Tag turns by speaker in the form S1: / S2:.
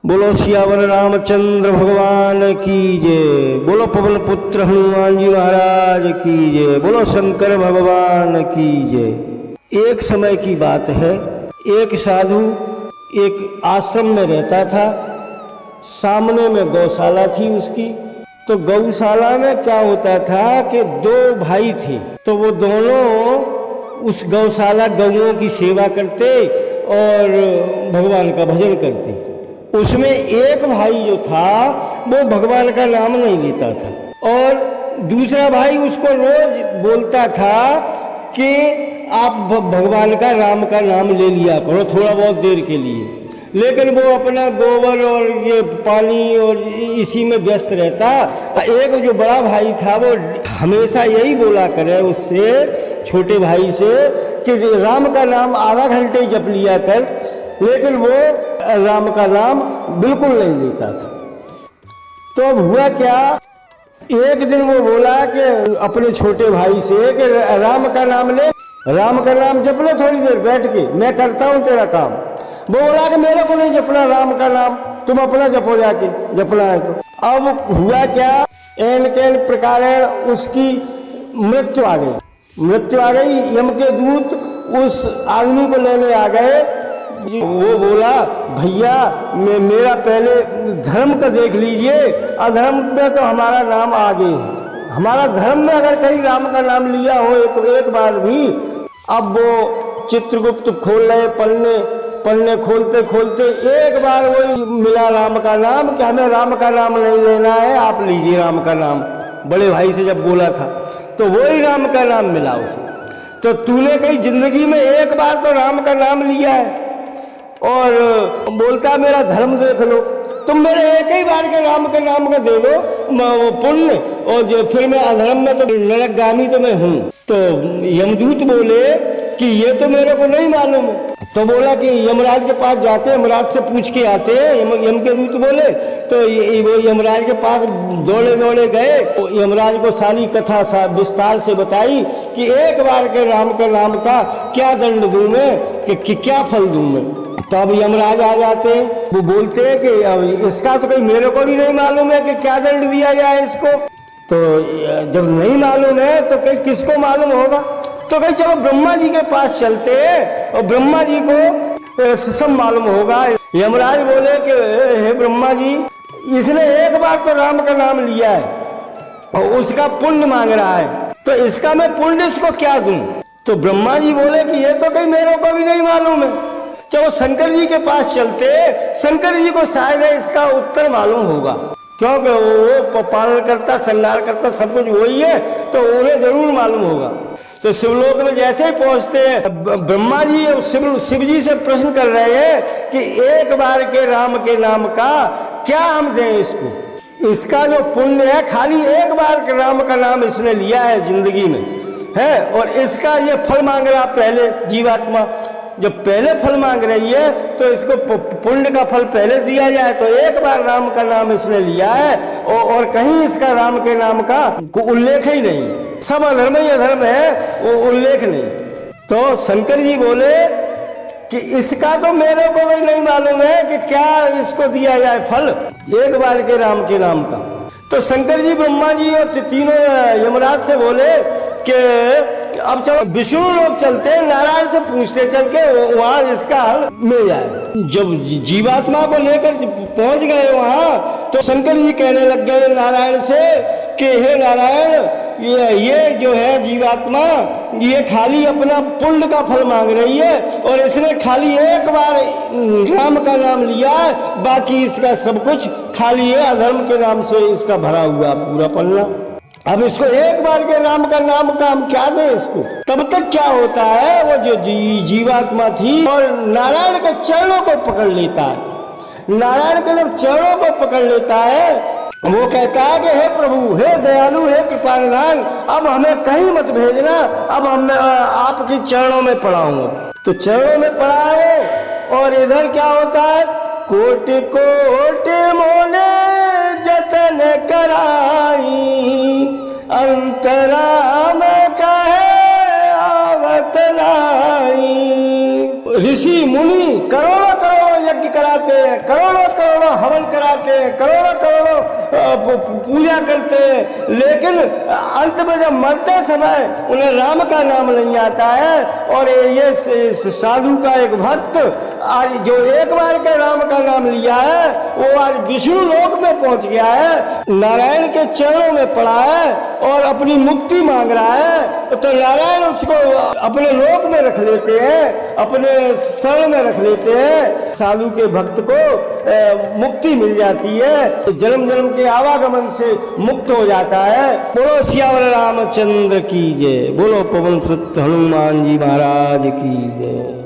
S1: बोलो सियावर रामचंद्र भगवान की जय। बोलो पवन पुत्र हनुमान जी महाराज की जय। बोलो शंकर भगवान की जय। एक समय की बात है, एक साधु एक आश्रम में रहता था। सामने में गौशाला थी उसकी। तो गौशाला में क्या होता था कि दो भाई थे, तो वो दोनों उस गौशाला गौओं की सेवा करते और भगवान का भजन करते। उसमें एक भाई जो था वो भगवान का नाम नहीं लेता था और दूसरा भाई उसको रोज बोलता था कि आप भगवान का राम का नाम ले लिया करो थोड़ा बहुत देर के लिए। लेकिन वो अपना गोबर और ये पानी और इसी में व्यस्त रहता। एक जो बड़ा भाई था वो हमेशा यही बोला करे उससे, छोटे भाई से, कि राम का नाम आधा घंटे जप लिया कर, लेकिन वो राम का नाम बिल्कुल नहीं लेता था। तो अब हुआ क्या, एक दिन वो बोला कि अपने छोटे भाई से कि राम का नाम ले, राम का नाम जप ले थोड़ी देर बैठ के, मैं करता हूँ तेरा काम। वो बोला कि मेरे को नहीं जपना राम का नाम, तुम अपना जपो जाके, जपना है तो। अब हुआ क्या, एन केन प्रकार उसकी मृत्यु आ गई। मृत्यु आ गई, यम के दूत उस आदमी को लेने आ गए। वो बोला भैया मेरा पहले धर्म का देख लीजिए, अधर्म में तो हमारा नाम आगे है। हमारा धर्म में अगर कहीं राम का नाम लिया हो एक बार भी। अब वो चित्रगुप्त खोल रहे पन्ने खोलते खोलते एक बार वही मिला राम का नाम कि हमें राम का नाम नहीं लेना है, आप लीजिए राम का नाम। बड़े भाई से जब बोला था तो वही राम का नाम मिला उसे। तो तूने कहीं जिंदगी में एक बार तो राम का नाम लिया है और बोलता मेरा धर्म देख लो। तुम मेरे एक ही बार के राम के नाम का दे दो पुण्य, और जो फिर मैं अधर्म में तो नरकगामी तो मैं हूँ। तो यमदूत बोले कि ये तो मेरे को नहीं मालूम है। तो बोला कि यमराज के पास जाते, यमराज से पूछ के आते। यम के दूत बोले तो वो यमराज के पास दौड़े दौड़े गए। यमराज को सारी कथा विस्तार से बताई कि एक बार के राम के नाम का क्या दंड दूं मैं, कि क्या फल दूं मैं। तो अब यमराज आ जाते, वो बोलते हैं कि इसका तो कहीं मेरे को भी नहीं मालूम है कि क्या दंड दिया जाए इसको। तो जब नहीं मालूम है तो कहीं किसको मालूम होगा। तो कहीं चलो ब्रह्मा जी के पास चलते और ब्रह्मा जी को सब मालूम होगा। यमराज बोले कि हे ब्रह्मा जी, इसने एक बार तो राम का नाम लिया है और उसका पुण्य मांग रहा है, तो इसका मैं पुण्य इसको क्या दूं। तो ब्रह्मा जी बोले कि ये तो कहीं मेरे को भी नहीं मालूम है। चलो शंकर जी के पास चलते, शंकर जी को शायद इसका उत्तर मालूम होगा, क्योंकि वो पालन करता, संहार करता, सब कुछ वही है, तो उन्हें जरूर मालूम होगा। तो शिवलोक में जैसे ही पहुंचते हैं, ब्रह्मा जी और शिव जी से प्रश्न कर रहे हैं कि एक बार के राम के नाम का क्या हम दें इसको। इसका जो पुण्य है, खाली एक बार के राम का नाम इसने लिया है जिंदगी में है, और इसका ये फल मांग रहा पहले जीवात्मा। जब पहले फल मांग रही है तो इसको पुण्य का फल पहले दिया जाए। तो एक बार राम का नाम इसने लिया है और कहीं इसका राम के नाम का उल्लेख ही नहीं, सब अधर्म ही अधर्म है, वो उल्लेख नहीं। तो शंकर जी बोले कि इसका तो मेरे को भी नहीं मालूम है कि क्या इसको दिया जाए फल एक बार के राम के नाम का। तो शंकर जी, ब्रह्मा जी और तीनों यमराज से बोले कि अब चलो विष्णु लोग चलते हैं, नारायण से पूछते चल के वहां इसका हल मिल जाए। जब जीवात्मा को लेकर पहुंच गए वहां, तो शंकर जी कहने लग गए नारायण से कि हे नारायण, ये जो है जीवात्मा, ये खाली अपना पुण्य का फल मांग रही है और इसने खाली एक बार राम का नाम लिया है, बाकी इसका सब कुछ खाली है, अधर्म के नाम से इसका भरा हुआ पूरा पन्ना। अब इसको एक बार के राम का नाम का हम क्या दें इसको। तब तक क्या होता है, वो जो जीवात्मा थी और नारायण के चरणों को पकड़ लेता है। नारायण के जब चरणों को पकड़ लेता है, वो कहता है कि हे प्रभु, हे दयालु, हे कृपानिधान, अब हमें कहीं मत भेजना, अब हम आपके चरणों में पड़ा हूं। तो चरणों में पड़ा है और इधर क्या होता है, कोटि कोटि मोले जतन कराई, अंतरा में कहे आवत लाई। ऋषि मुनि करोड़ों करोड़ों यज्ञ कराते हैं, करोड़ों करोड़ों हैं, करोड़ों करोड़ों पूजा करते हैं, लेकिन अंत में जब मरते समय उन्हें राम का नाम नहीं आता है। और ये साधु का एक भक्त आज जो एक बार के राम का नाम लिया है वो आज विष्णु लोक में पहुंच गया है, नारायण के चरणों में पड़ा है और अपनी मुक्ति मांग रहा है। तो नारायण उसको अपने लोक में रख लेते हैं, अपने शरण में रख लेते हैं। साधु के भक्त को मुक्ति मिल जाती है, जन्म जन्म के आवागमन से मुक्त हो जाता है। बोलो सियावर रामचंद्र की जय, बोलो पवन सुत हनुमान जी महाराज की जय।